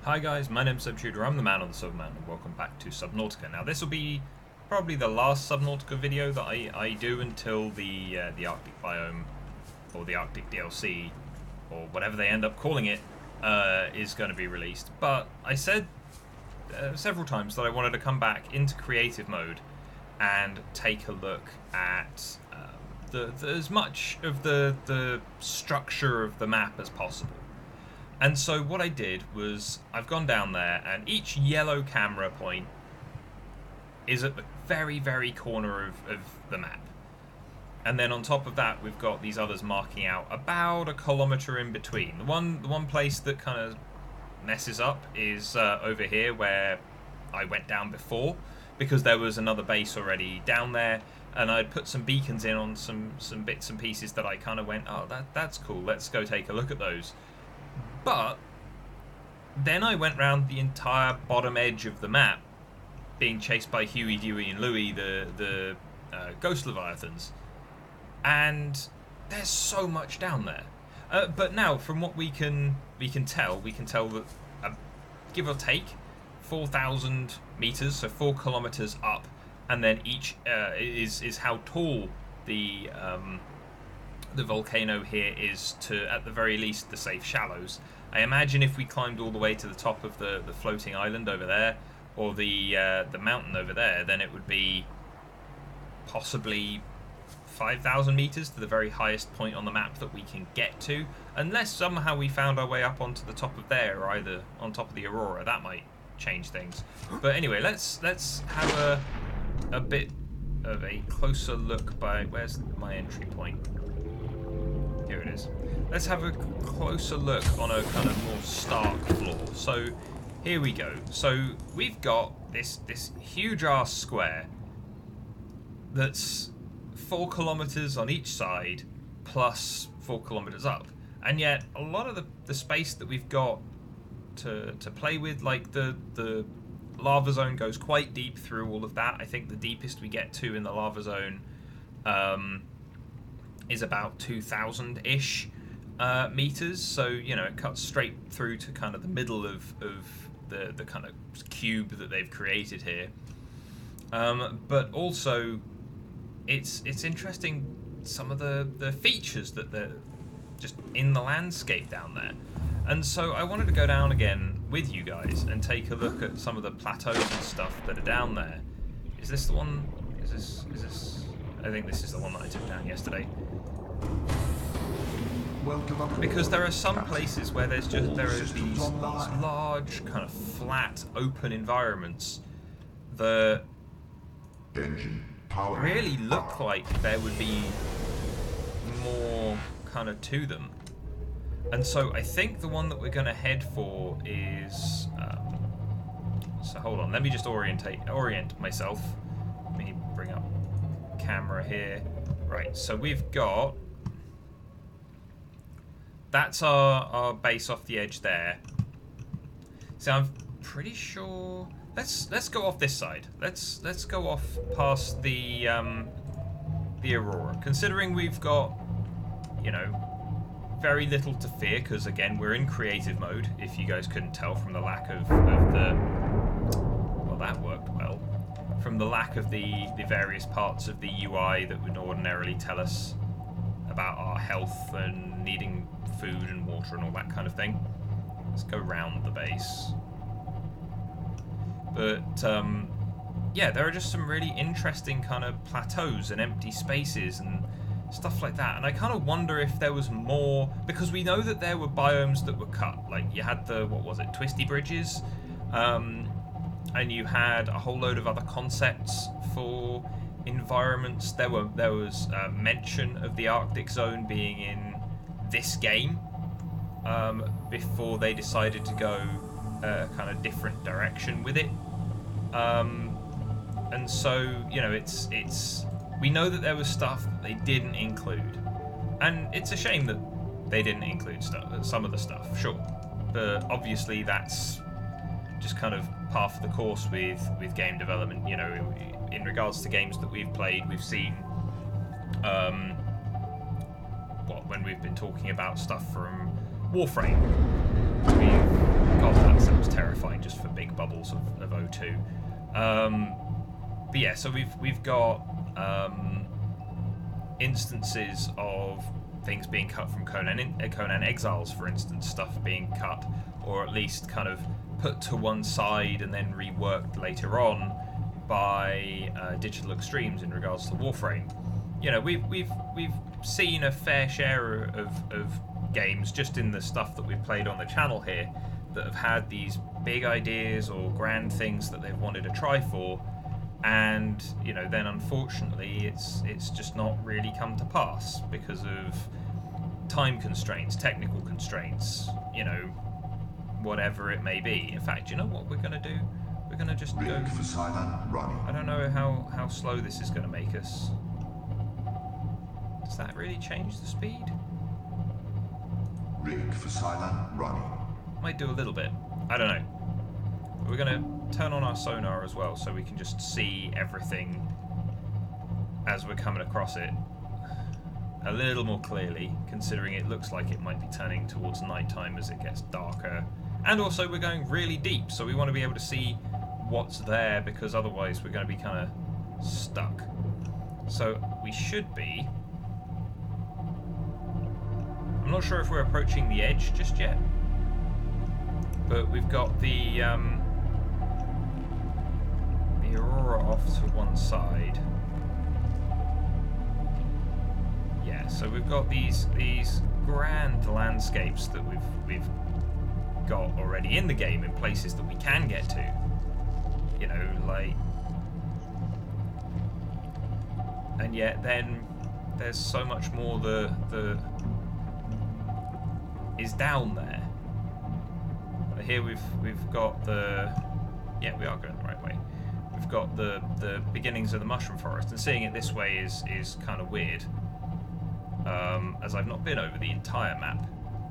Hi guys, my name's Subnautica, I'm the man on the Subman, and welcome back to Subnautica. Now this will be probably the last Subnautica video that I do until the Arctic biome, or the Arctic DLC, or whatever they end up calling it, is going to be released. But I said several times that I wanted to come back into creative mode and take a look at as much of the structure of the map as possible. And so what I did was, I've gone down there, and each yellow camera point is at the very, very corner of the map. And then on top of that, we've got these others marking out about a kilometre in between. The one place that kind of messes up is over here, where I went down before, because there was another base already down there, and I'd put some beacons in on some bits and pieces that I kind of went, oh, that's cool, let's go take a look at those. But then I went round the entire bottom edge of the map, being chased by Huey, Dewey, and Louie, the Ghost Leviathans, and there's so much down there. But now, from what we can tell that give or take 4,000 meters, so 4 kilometers up, and then each is how tall the volcano here is to, at the very least, the safe shallows. I imagine if we climbed all the way to the top of the floating island over there, or the mountain over there, then it would be possibly 5,000 meters to the very highest point on the map that we can get to, unless somehow we found our way up onto the top of there, or either on top of the Aurora. That might change things. But anyway, let's have a bit of a closer look by, where's my entry point? Here it is. Let's have a closer look on a kind of more stark floor. So here we go. So we've got this huge ass square that's 4 kilometers on each side plus 4 kilometers up, and yet a lot of the space that we've got to play with, like the lava zone goes quite deep through all of that. I think the deepest we get to in the lava zone is about 2,000-ish meters, so you know, it cuts straight through to kind of the middle of the kind of cube that they've created here. But also it's interesting, some of the features that they're just in the landscape down there. And so I wanted to go down again with you guys and take a look at some of the plateaus and stuff that are down there. Is this the one? Is this? I think this is the one that I took down yesterday. Because there are some places where there are these large kind of flat open environments that really look like there would be more kind of to them. And so I think the one that we're going to head for is so hold on, let me just orient myself. Let me bring up camera here. Right, so we've got, that's our base off the edge there. So I'm pretty sure, let's go off this side. Let's go off past the Aurora. Considering we've got, you know, very little to fear, because again, we're in creative mode, if you guys couldn't tell from the lack of the, well, that worked well, from the lack of the various parts of the UI that would ordinarily tell us about our health and needing food and water and all that kind of thing. Let's go round the base. But yeah, there are just some really interesting kind of plateaus and empty spaces and stuff like that, and I kind of wonder if there was more, because we know that there were biomes that were cut, like you had the, what was it, twisty bridges, and you had a whole load of other concepts for environments. There was mention of the Arctic zone being in this game before they decided to go a kind of different direction with it, and so, you know, it's we know that there was stuff that they didn't include, and it's a shame that they didn't include some of the stuff, sure, but obviously that's just kind of par for the course with game development. You know, in regards to games that we've played, we've seen when we've been talking about stuff from Warframe, we've God, that sounds terrible. bubbles of O2. But yeah, so we've got instances of things being cut from Conan Exiles, for instance, stuff being cut or at least kind of put to one side and then reworked later on by Digital Extremes in regards to Warframe. You know, we've seen a fair share of games just in the stuff that we've played on the channel here that have had these big ideas or grand things that they've wanted to try for, and you know, then unfortunately it's just not really come to pass because of time constraints, technical constraints, you know, whatever it may be. In fact, you know what we're gonna do? We're gonna just go for silent running. I don't know how slow this is gonna make us. Does that really change the speed? Rig for silent running. Might do a little bit. I don't know. We're going to turn on our sonar as well so we can just see everything as we're coming across it a little more clearly, considering it looks like it might be turning towards nighttime as it gets darker. And also we're going really deep, so we want to be able to see what's there, because otherwise we're going to be kind of stuck. So we should be... I'm not sure if we're approaching the edge just yet, but we've got the Aurora off to one side. Yeah, so we've got these grand landscapes that we've got already in the game in places that we can get to. You know, like, and yet then there's so much more the is down there. But here we've got the, yeah, we are going the right way. We've got the beginnings of the mushroom forest, and seeing it this way is kind of weird, as I've not been over the entire map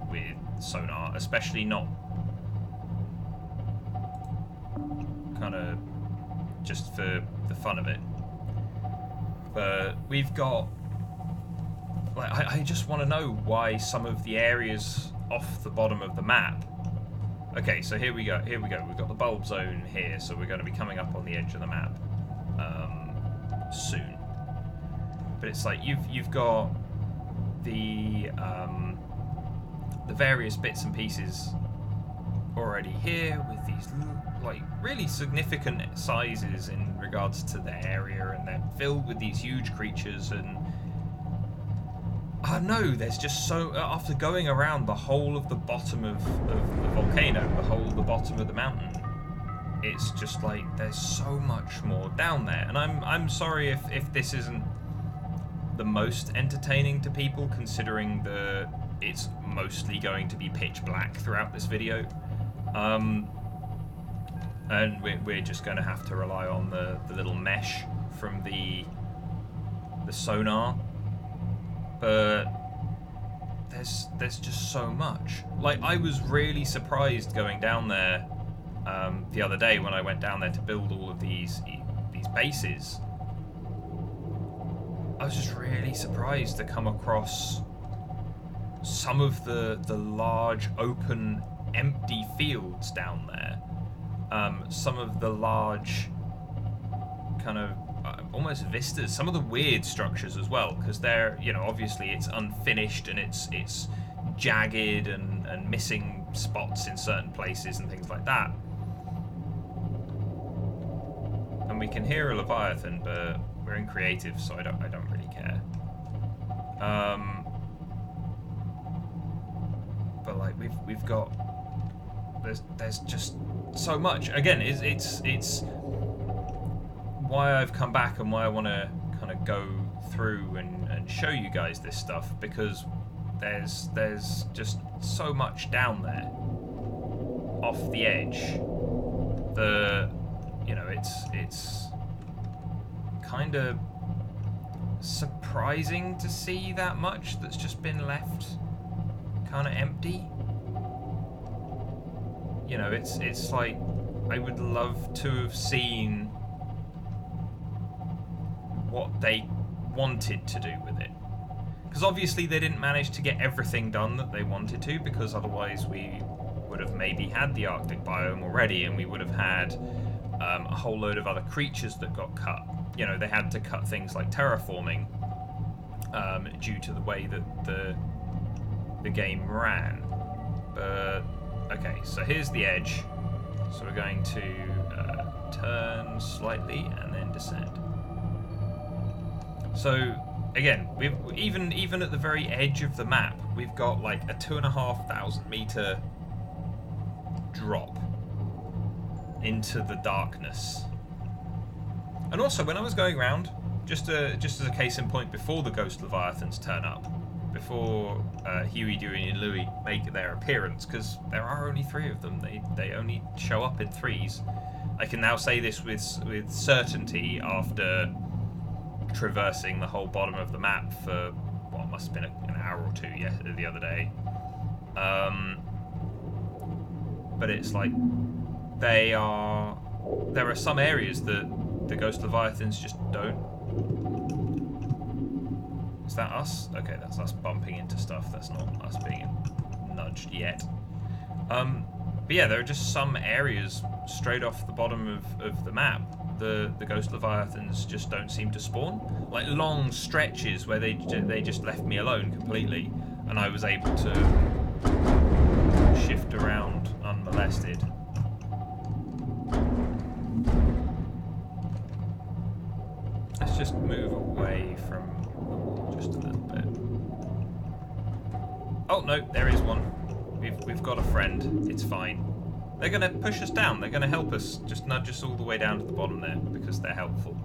with sonar, especially not kind of just for the fun of it. But we've got, like, I just want to know why some of the areas off the bottom of the map. Okay, so here we go. We've got the bulb zone here, so we're going to be coming up on the edge of the map soon. But it's like you've got the various bits and pieces already here with these like really significant sizes in regards to the area, and they're filled with these huge creatures. And I don't know, there's just so, after going around the whole of the bottom of the volcano, the whole of the bottom of the mountain, it's just like there's so much more down there. And I'm sorry if this isn't the most entertaining to people, considering it's mostly going to be pitch black throughout this video. And we're just going to have to rely on the little mesh from the sonar. But there's just so much. Like, I was really surprised going down there the other day when I went down there to build all of these bases. I was just really surprised to come across some of the large open empty fields down there. Some of the large kind of almost vistas, some of the weird structures as well, because they're, you know, obviously it's unfinished and it's jagged and missing spots in certain places and things like that. And we can hear a Leviathan, but we're in creative, so I don't really care. But like we've got, there's just so much. Again, it's why I've come back and why I want to kind of go through and show you guys this stuff, because there's just so much down there off the edge. You know, it's kind of surprising to see that much that's just been left kind of empty. You know, it's like I would love to have seen what they wanted to do with it, because obviously they didn't manage to get everything done that they wanted to, because otherwise we would have maybe had the Arctic biome already, and we would have had a whole load of other creatures that got cut. You know, they had to cut things like terraforming due to the way that the game ran. But okay, so here's the edge. So we're going to turn slightly and then descend. So again, we've even at the very edge of the map, we've got like a 2,500 meter drop into the darkness. And also, when I was going around, just as a case in point, before the Ghost Leviathans turn up, before Huey, Dewey, and Louie make their appearance, because there are only 3 of them, they only show up in 3s. I can now say this with certainty after traversing the whole bottom of the map for what must have been an hour or 2 the other day. But it's like there are some areas that the Ghost Leviathans just don't. Is that us? Okay, that's us bumping into stuff. That's not us being nudged yet. But yeah, there are just some areas straight off the bottom of the map. The Ghost Leviathans just don't seem to spawn. Like long stretches where they just left me alone completely, and I was able to shift around unmolested. Let's just move away from the wall just a little bit. Oh no, there is one. We've got a friend. It's fine. They're going to push us down. They're going to help us. Just nudge us all the way down to the bottom there because they're helpful.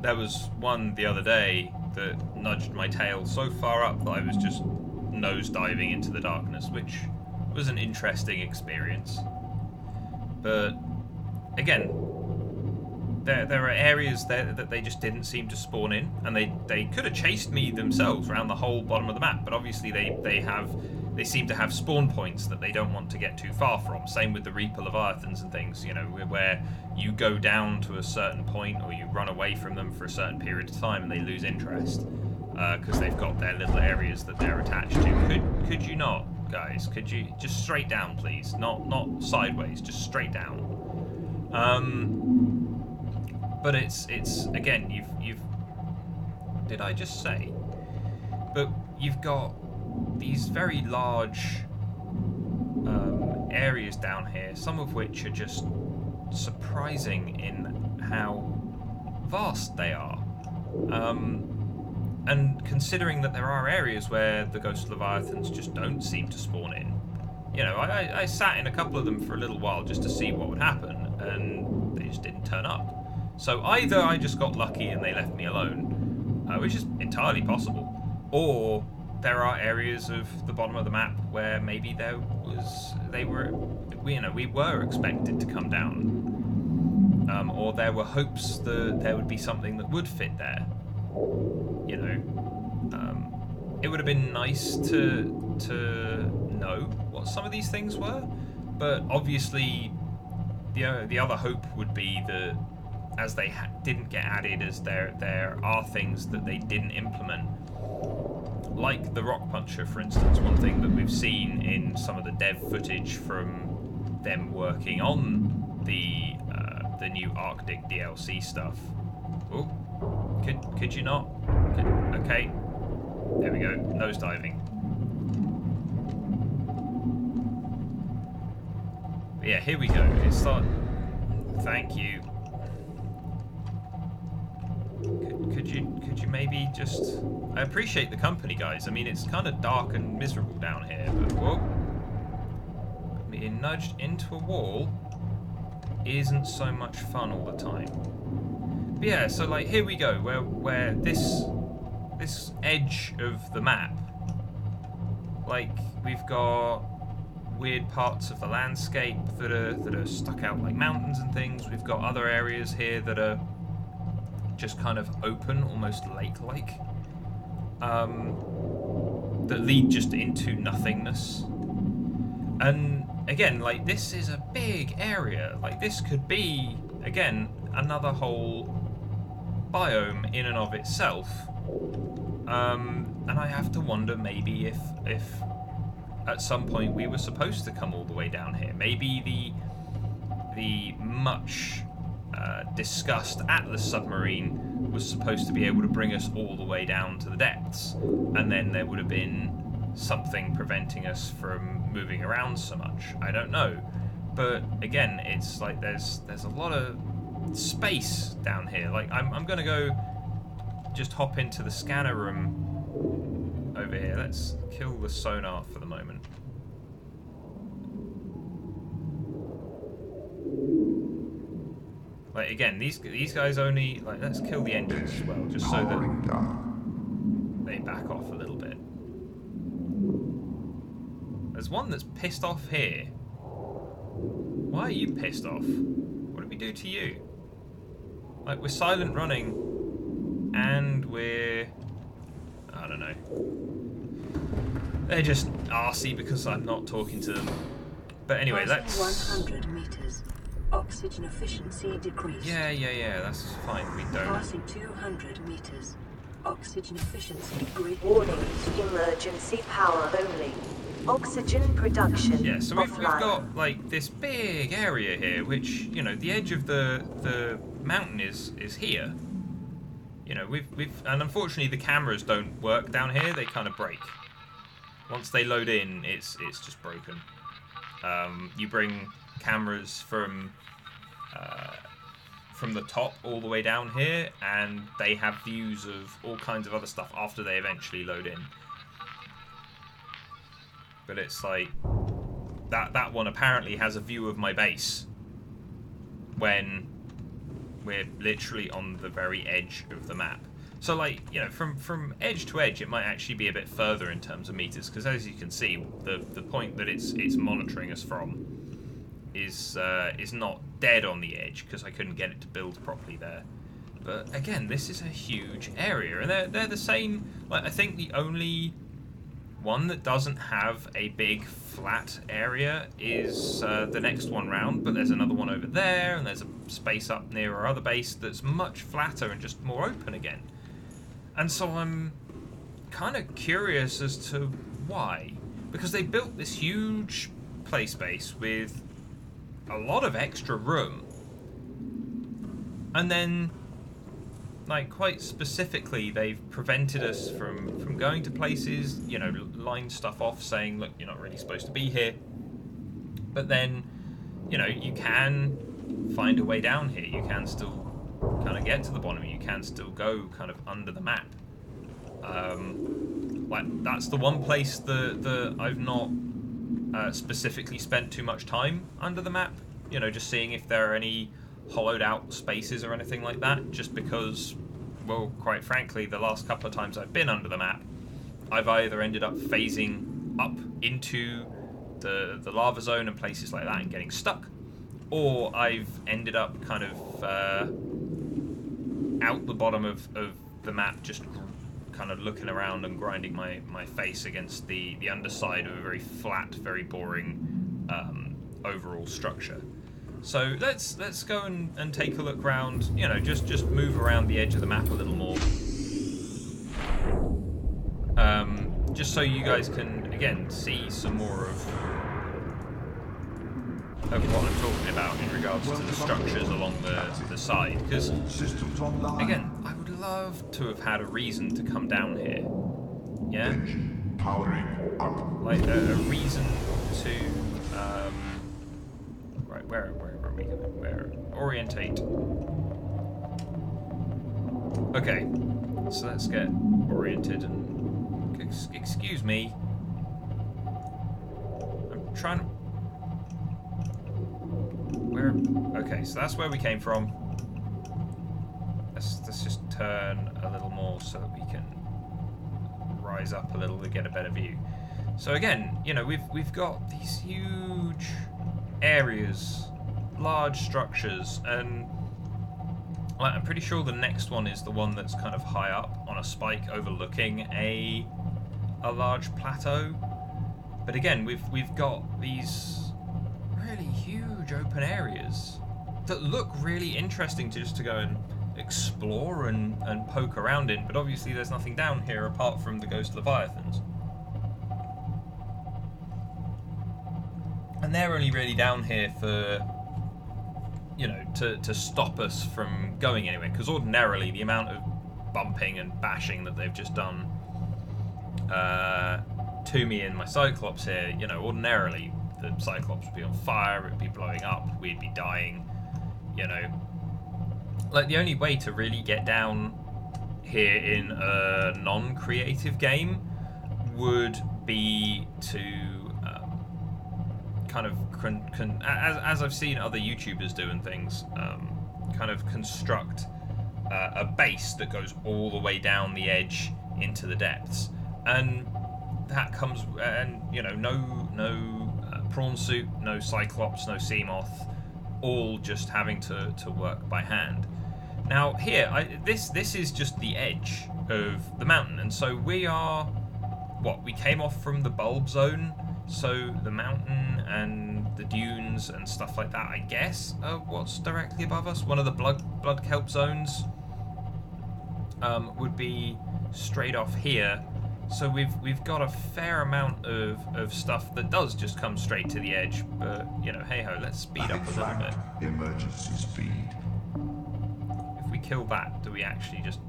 There was one the other day that nudged my tail so far up that I was just nose diving into the darkness, which was an interesting experience. But again, there are areas there that they just didn't seem to spawn in, and they could have chased me themselves around the whole bottom of the map, but obviously they seem to have spawn points that they don't want to get too far from. Same with the Reaper Leviathans and things, you know, where you go down to a certain point or you run away from them for a certain period of time and they lose interest because they've got their little areas that they're attached to. Could you not, guys? Could you just straight down, please? Not sideways, just straight down. But it's again, you've did I just say? But you've got these very large areas down here, some of which are just surprising in how vast they are. And considering that there are areas where the Ghost Leviathans just don't seem to spawn in, you know, I sat in a couple of them for a little while just to see what would happen, and they just didn't turn up. So either I just got lucky and they left me alone, which is entirely possible, or there are areas of the bottom of the map where maybe we were expected to come down, or there were hopes that there would be something that would fit there. You know, it would have been nice to know what some of these things were, but obviously the other hope would be that as they didn't get added, as there are things that they didn't implement, like the rock puncher, for instance. One thing that we've seen in some of the dev footage from them working on the new Arctic DLC stuff. Oh, could you not? Okay, there we go. Nose diving. But yeah, here we go. It's like, thank you. Could you maybe just... I appreciate the company, guys. I mean, it's kind of dark and miserable down here, but whoa. Being nudged into a wall isn't so much fun all the time. But yeah, so like here we go, where this edge of the map, like we've got weird parts of the landscape that are stuck out like mountains and things. We've got other areas here that are just kind of open, almost lake-like, that lead just into nothingness. And again, like, this is a big area. Like, this could be, again, another whole biome in and of itself. And I have to wonder maybe if at some point we were supposed to come all the way down here. Maybe the much discussed Atlas submarine was supposed to be able to bring us all the way down to the depths, and then there would have been something preventing us from moving around so much. I don't know, but again, it's like there's a lot of space down here. Like I'm gonna go just hop into the scanner room over here. Let's kill the sonar for the moment. Like again, these guys only like, let's kill the engines as well, just so that they back off a little bit. There's one that's pissed off here. Why are you pissed off? What did we do to you? Like, we're silent running, and we're... I don't know. They're just arsey because I'm not talking to them. But anyway, let's... 100 meters. Oxygen efficiency decreased. Yeah, that's fine. We don't... Passing 200 meters. Oxygen efficiency decreased. Warning, emergency power only. Oxygen production. Yeah, so we've got like this big area here, which, you know, the edge of the mountain is here. You know, we've and unfortunately the cameras don't work down here. They kind of break. Once they load in, it's just broken. You bring cameras from the top all the way down here, and they have views of all kinds of other stuff after they eventually load in. But it's like that one apparently has a view of my base when we're literally on the very edge of the map. So like, you know, from edge to edge, it might actually be a bit further in terms of meters, because as you can see, the point that it's monitoring us from is not dead on the edge, because I couldn't get it to build properly there. But again, this is a huge area, and they're the same. Like, I think the only one that doesn't have a big flat area is the next one round, but there's another one over there, and there's a space up near our other base that's much flatter and just more open again. And so I'm kind of curious as to why, because they built this huge play space with a lot of extra room, and then, like, quite specifically, they've prevented us from going to places, you know, lined stuff off saying, look, you're not really supposed to be here. But then, you know, you can find a way down here. You can still kind of get to the bottom. You can still go kind of under the map. Like, that's the one place that I've not specifically spent too much time under the map. You know, just seeing if there are any hollowed out spaces or anything like that, just because, well, quite frankly, the last couple of times I've been under the map, I've either ended up phasing up into the lava zone and places like that and getting stuck, or I've ended up kind of out the bottom of the map, just kind of looking around and grinding my face against the underside of a very flat, very boring overall structure. So let's go and take a look around, you know, just move around the edge of the map a little more. Just so you guys can, again, see some more of what I'm talking about in regards to the structures along the side. Because, again, I would love to have had a reason to come down here. Yeah? Powering up. Like a reason to... right, where are we going? Where? Orientate. Okay, so let's get oriented and... Excuse me. I'm trying to... Where? Okay, so that's where we came from. Let's just turn a little more so that we can rise up a little to get a better view. So again, you know, we've got these huge areas, large structures, and I'm pretty sure the next one is the one that's kind of high up on a spike overlooking a large plateau. But again, we've got these really huge open areas that look really interesting just to go and explore and poke around in, but obviously there's nothing down here apart from the Ghost Leviathans. they're only really down here for, you know, to stop us from going anywhere. Because ordinarily, the amount of bumping and bashing that they've just done to me and my Cyclops here, you know, ordinarily the Cyclops would be on fire, it would be blowing up, we'd be dying, you know. Like, the only way to really get down here in a non-creative game would be to kind of, as I've seen other YouTubers doing things, kind of construct a base that goes all the way down the edge into the depths. And that comes, and you know, no prawn suit, no Cyclops, no Seamoth, all just having to work by hand. Now here, this is just the edge of the mountain, and so we are, we came off from the bulb zone, so the mountain and the dunes and stuff like that, I guess, are what's directly above us. One of the blood kelp zones would be straight off here. So we've got a fair amount of stuff that does just come straight to the edge, but you know, hey ho, let's speed up a little bit. Emergency speed. If we kill that, do we actually just?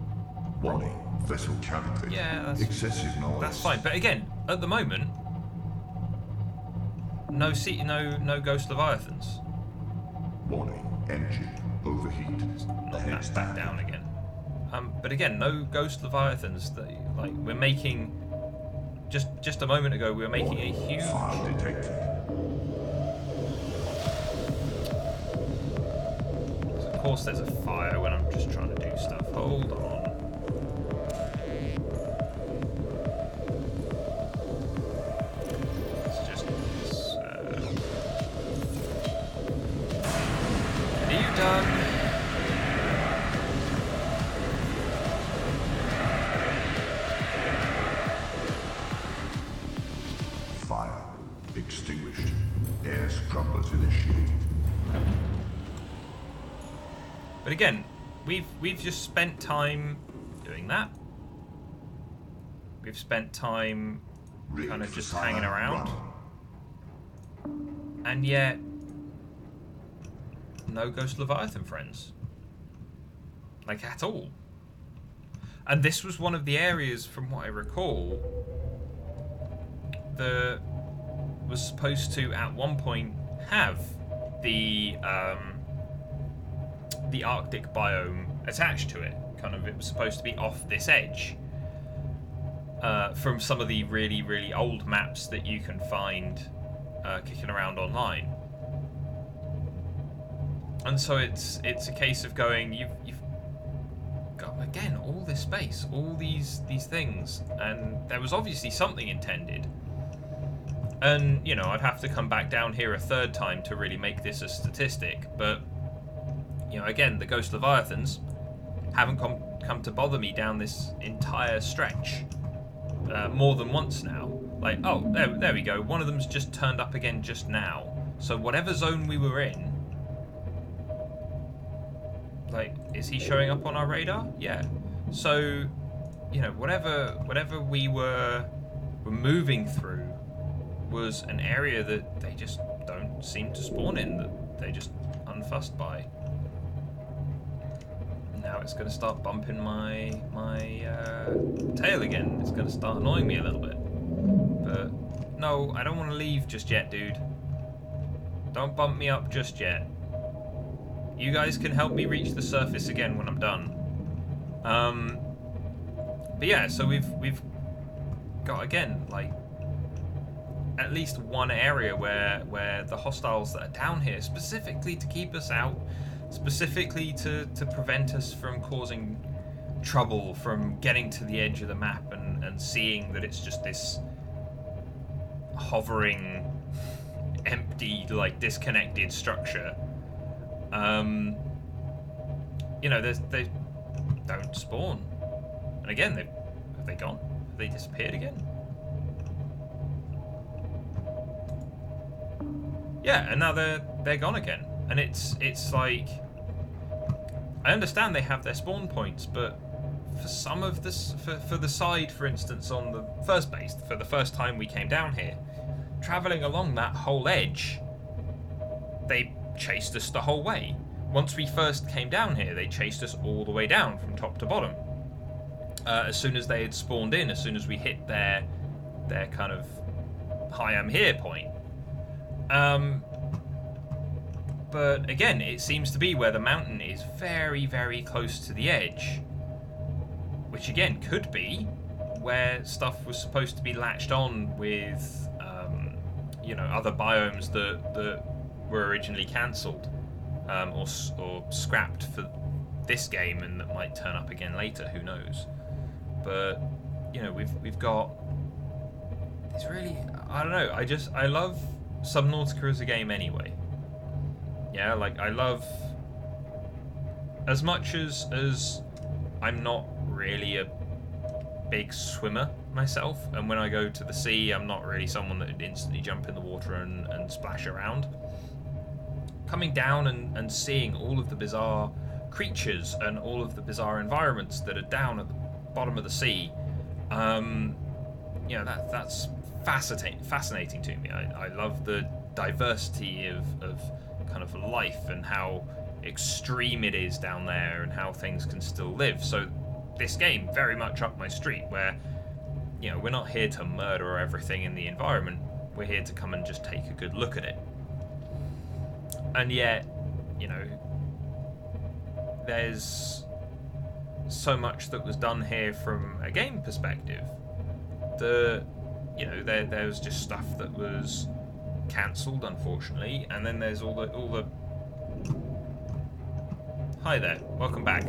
Warning, vessel calibrate. Yeah, that's excessive noise. That's fine. But again, at the moment, no Ghost Leviathans. Warning, engine overheat. Knock that back down again. But again, no Ghost Leviathans. Like, we're making, just a moment ago, we were making a huge. Fire detected. So of course, there's a fire when I'm just trying to do stuff. Hold on. Let's just. Are you done? Extinguished. Air scrubbers initiated. But again, we've just spent time doing that. We've spent time kind of just hanging around. And yet, no Ghost Leviathan friends. Like, at all. And this was one of the areas, from what I recall, that was supposed to at one point have the Arctic biome attached to it. Kind of, it was supposed to be off this edge. From some of the really, really old maps that you can find kicking around online. And so it's a case of going, you've got, again, all this space, all these things, and there was obviously something intended. And, you know, I'd have to come back down here a third time to really make this a statistic. But, you know, again, the Ghost Leviathans haven't come to bother me down this entire stretch more than once now. Like, oh, there we go. One of them's just turned up again just now. So whatever zone we were in, like, is he showing up on our radar? Yeah. So, you know, whatever we were moving through was an area that they just don't seem to spawn in, that they're just unfussed by. Now it's going to start bumping my tail again. It's going to start annoying me a little bit. But no, I don't want to leave just yet, dude. Don't bump me up just yet. You guys can help me reach the surface again when I'm done. But yeah, so we've got, again, like, at least one area where the hostiles that are down here, specifically to keep us out, specifically to prevent us from causing trouble, from getting to the edge of the map and seeing that it's just this hovering, empty, like, disconnected structure. You know, they don't spawn. And again, have they gone? Have they disappeared again? Yeah, and now they're gone again. And it's like, I understand they have their spawn points, but for some of this, for the side, for instance, on the first base, for the first time we came down here, traveling along that whole edge they chased us the whole way. Once we first came down here, they chased us all the way down from top to bottom. As soon as they had spawned in, as soon as we hit their kind of hi, I'm here point. But again, it seems to be where the mountain is very, very close to the edge, which again could be where stuff was supposed to be latched on with, other biomes that were originally cancelled or scrapped for this game and that might turn up again later. Who knows? But we've got these really, I don't know. I love Subnautica as a game anyway. Yeah, like I love, as much as I'm not really a big swimmer myself, and when I go to the sea, I'm not really someone that would instantly jump in the water and splash around. Coming down and seeing all of the bizarre creatures and all of the bizarre environments that are down at the bottom of the sea, that's fascinating to me. I love the diversity of kind of life and how extreme it is down there and how things can still live. So this game very much up my street, where we're not here to murder everything in the environment, we're here to come and just take a good look at it. And yet there's so much that was done here from a game perspective. There was just stuff that was cancelled, unfortunately, and then there's all the hi there, welcome back.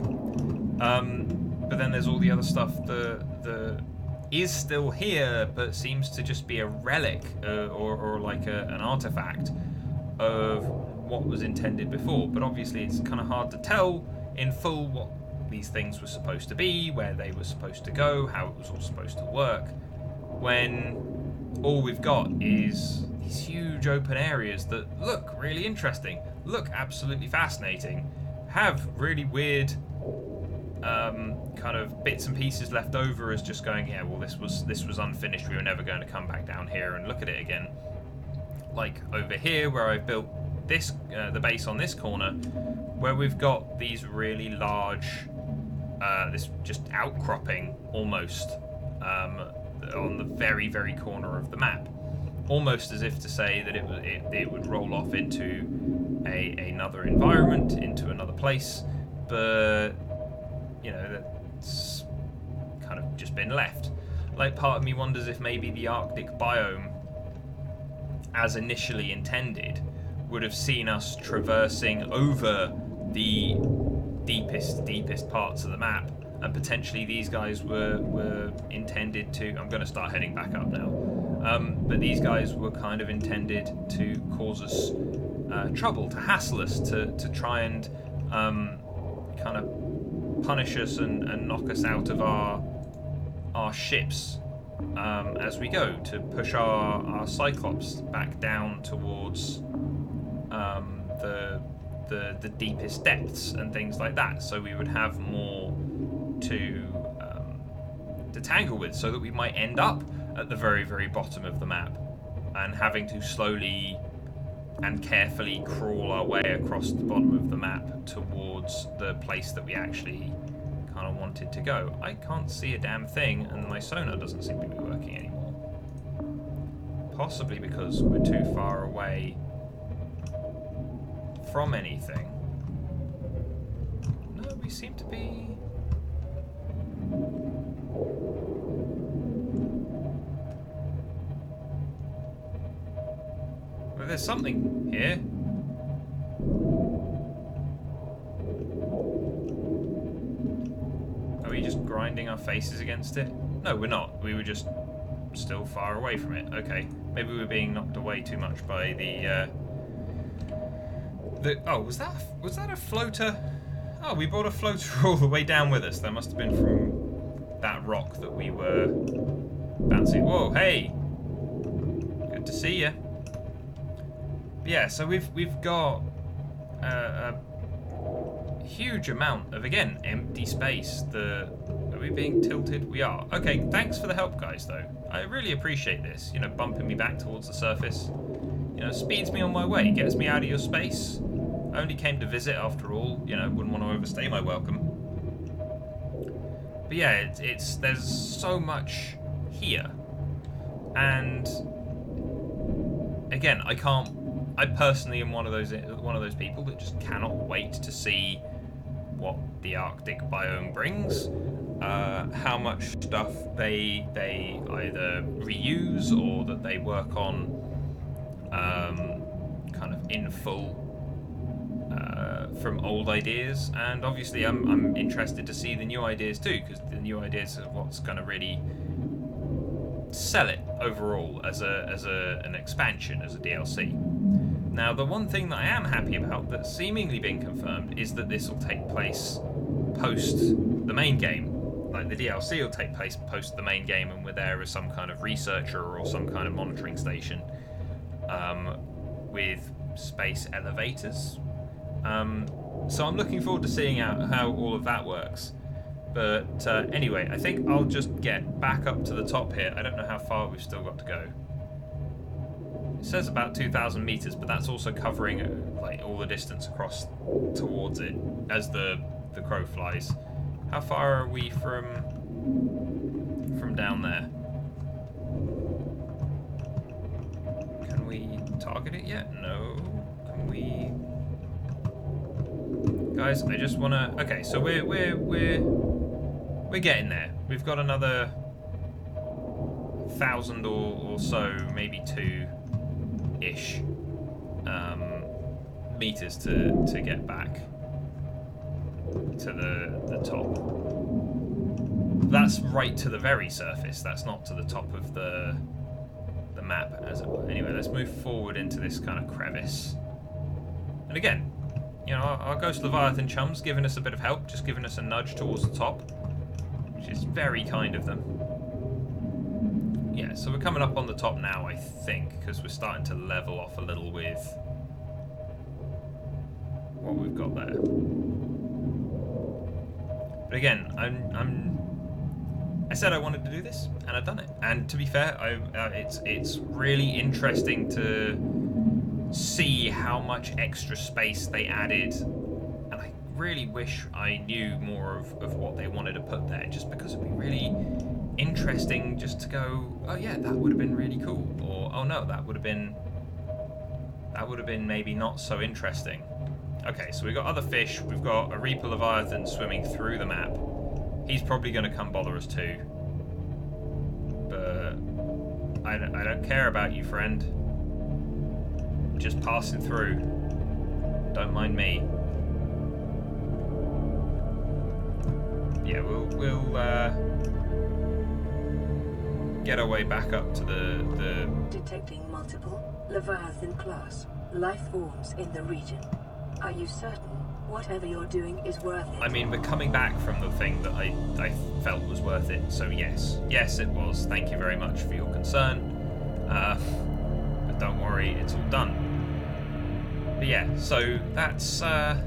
But then there's all the other stuff that is still here, but seems to just be a relic or like an artifact of what was intended before. But obviously, it's kind of hard to tell in full what these things were supposed to be, where they were supposed to go, how it was all supposed to work, when all we've got is these huge open areas that look really interesting, look absolutely fascinating, have really weird kind of bits and pieces left over as just going, yeah, well, this was unfinished, we were never going to come back down here and look at it again. Like over here where I've built this the base on this corner, where we've got these really large this just outcropping almost on the very, very corner of the map, almost as if to say that it would roll off into another environment, into another place, but that's kind of just been left. Like, part of me wonders if maybe the Arctic biome, as initially intended, would have seen us traversing over the deepest parts of the map, and potentially these guys were intended to, I'm going to start heading back up now, but these guys were kind of intended to cause us trouble, to hassle us, to try and kind of punish us and knock us out of our ships as we go, to push our Cyclops back down towards the deepest depths and things like that, so we would have more to tangle with, so that we might end up at the very, very bottom of the map and having to slowly and carefully crawl our way across the bottom of the map towards the place that we actually kind of wanted to go. I can't see a damn thing, and my sonar doesn't seem to be working anymore. Possibly because we're too far away from anything. No, we seem to be... Well, there's something here. Are we just grinding our faces against it? No, we're not. We were just still far away from it. Okay. Maybe we were being knocked away too much by the oh, was that a floater? Oh, we brought a floater all the way down with us. That must have been from that rock that we were bouncing. Whoa, hey! Good to see you. Yeah, so we've got a huge amount of, again, empty space. Are we being tilted? We are. Okay, thanks for the help, guys, though. I really appreciate this. Bumping me back towards the surface. You know, speeds me on my way, gets me out of your space. I only came to visit after all, you know, wouldn't want to overstay my welcome. But yeah, there's so much here. And again, I personally am one of those people that just cannot wait to see what the Arctic biome brings. How much stuff they either reuse or that they work on kind of in full from old ideas, and obviously I'm interested to see the new ideas too, because the new ideas are what's going to really sell it overall as an expansion, as a DLC. Now, the one thing that I am happy about that's seemingly been confirmed is that this will take place post the main game. Like, the DLC will take place post the main game, and we're there as some kind of researcher or some kind of monitoring station with space elevators. So I'm looking forward to seeing how all of that works. But anyway, I think I'll just get back up to the top here. I don't know how far we've still got to go. It says about 2,000 meters, but that's also covering like all the distance across towards it as the crow flies. How far are we from down there? Can we target it yet? No. Can we? Guys, I just wanna. Okay, so we're getting there. We've got another 1,000 or so, maybe 2-ish meters to get back to the top. That's right to the very surface. That's not to the top of the map, as it were. Anyway, let's move forward into this kind of crevice. And again, you know, our Ghost Leviathan chums giving us a bit of help, just giving us a nudge towards the top, which is very kind of them. Yeah, so we're coming up on the top now, I think, because we're starting to level off a little with what we've got there. But again, I said I wanted to do this, and I've done it. And to be fair, it's really interesting to see how much extra space they added, and I really wish I knew more of what they wanted to put there, just because it'd be really interesting just to go, oh yeah, that would have been really cool, or oh no, that would have been maybe not so interesting. Okay, so we've got other fish. We've got a Reaper Leviathan swimming through the map. He's probably going to come bother us too, but I don't care about you, friend. Just passing through. Don't mind me. Yeah, we'll get our way back up to the... Detecting multiple Leviathan class life forms in the region. Are you certain whatever you're doing is worth it? I mean, we're coming back from the thing that I felt was worth it, so yes. Yes, it was. Thank you very much for your concern. But don't worry, it's all done. But yeah, so that's what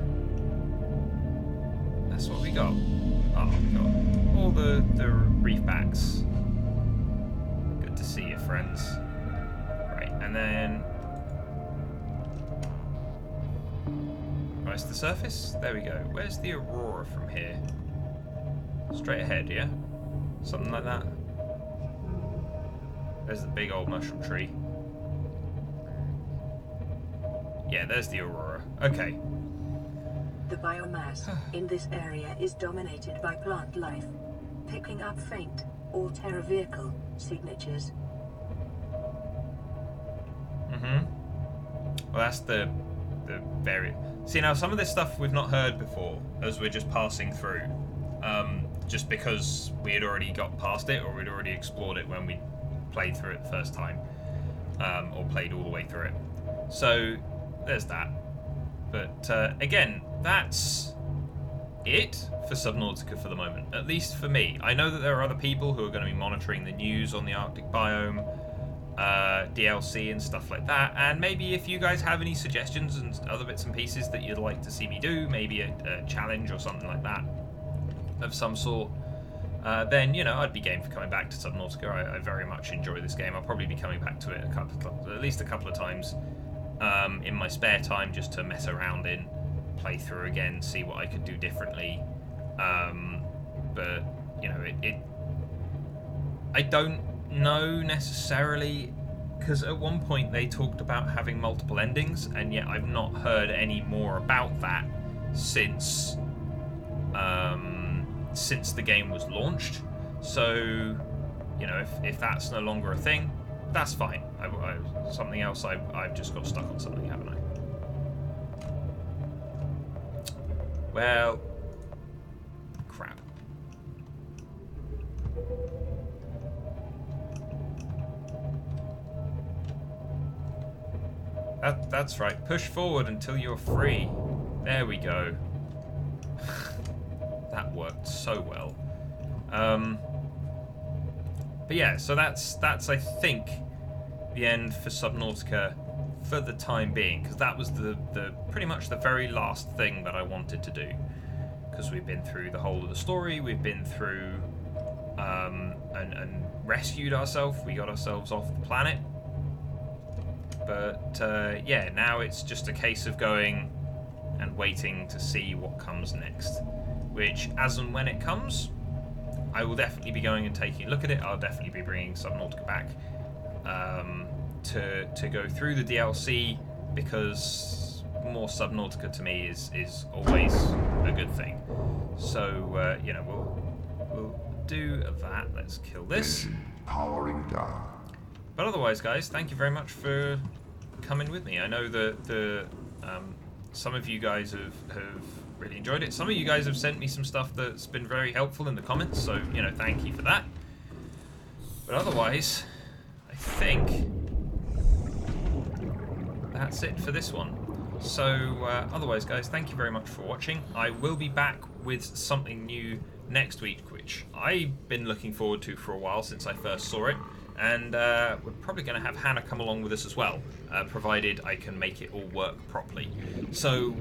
we got. Oh, we got all the reefbacks. Good to see you, friends. Right, and then rise to the surface. There we go. Where's the aurora from here? Straight ahead, yeah? Something like that. There's the big old mushroom tree. Yeah, there's the aurora. Okay. The biomass in this area is dominated by plant life, picking up faint or terra vehicle signatures. Mm-hmm. Well, that's the very... See, now, some of this stuff we've not heard before as we're just passing through. Just because we had already got past it, or we'd already explored it when we played through it the first time. Or played all the way through it. So, there's that. But, again, that's it for Subnautica for the moment. At least for me. I know that there are other people who are going to be monitoring the news on the Arctic biome, DLC and stuff like that, and maybe if you guys have any suggestions and other bits and pieces that you'd like to see me do, maybe a challenge or something like that of some sort, then, you know, I'd be game for coming back to Subnautica. I very much enjoy this game. I'll probably be coming back to it at least a couple of times in my spare time just to mess around in, play through again, see what I could do differently. But you know, I don't know necessarily, because at one point they talked about having multiple endings, and yet I've not heard any more about that since the game was launched. So, you know, if that's no longer a thing, that's fine. Something else, I've just got stuck on something, haven't I? Well, crap. That's right. Push forward until you're free. There we go. That worked so well. But yeah, so that's I think the end for Subnautica for the time being, because that was the pretty much the very last thing that I wanted to do, because we've been through the whole of the story, we've been through and rescued ourselves, we got ourselves off the planet, but yeah, now it's just a case of going and waiting to see what comes next, which as and when it comes, I will definitely be going and taking a look at it. I'll definitely be bringing Subnautica back to go through the DLC, because more Subnautica to me is always a good thing. So you know, we'll do that. Let's kill this. Engine powering down. But otherwise, guys, thank you very much for coming with me. I know that some of you guys have really enjoyed it. Some of you guys have sent me some stuff that's been very helpful in the comments, so, you know, thank you for that. But otherwise, I think that's it for this one. So, otherwise, guys, thank you very much for watching. I will be back with something new next week, which I've been looking forward to for a while since I first saw it. And we're probably going to have Hannah come along with us as well, provided I can make it all work properly. So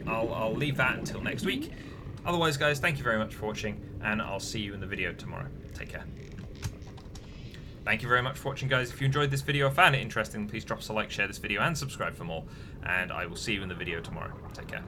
I'll leave that until next week. Otherwise, guys, thank you very much for watching, and I'll see you in the video tomorrow. Take care. Thank you very much for watching, guys. If you enjoyed this video or found it interesting, please drop us a like, share this video, and subscribe for more. And I will see you in the video tomorrow. Take care.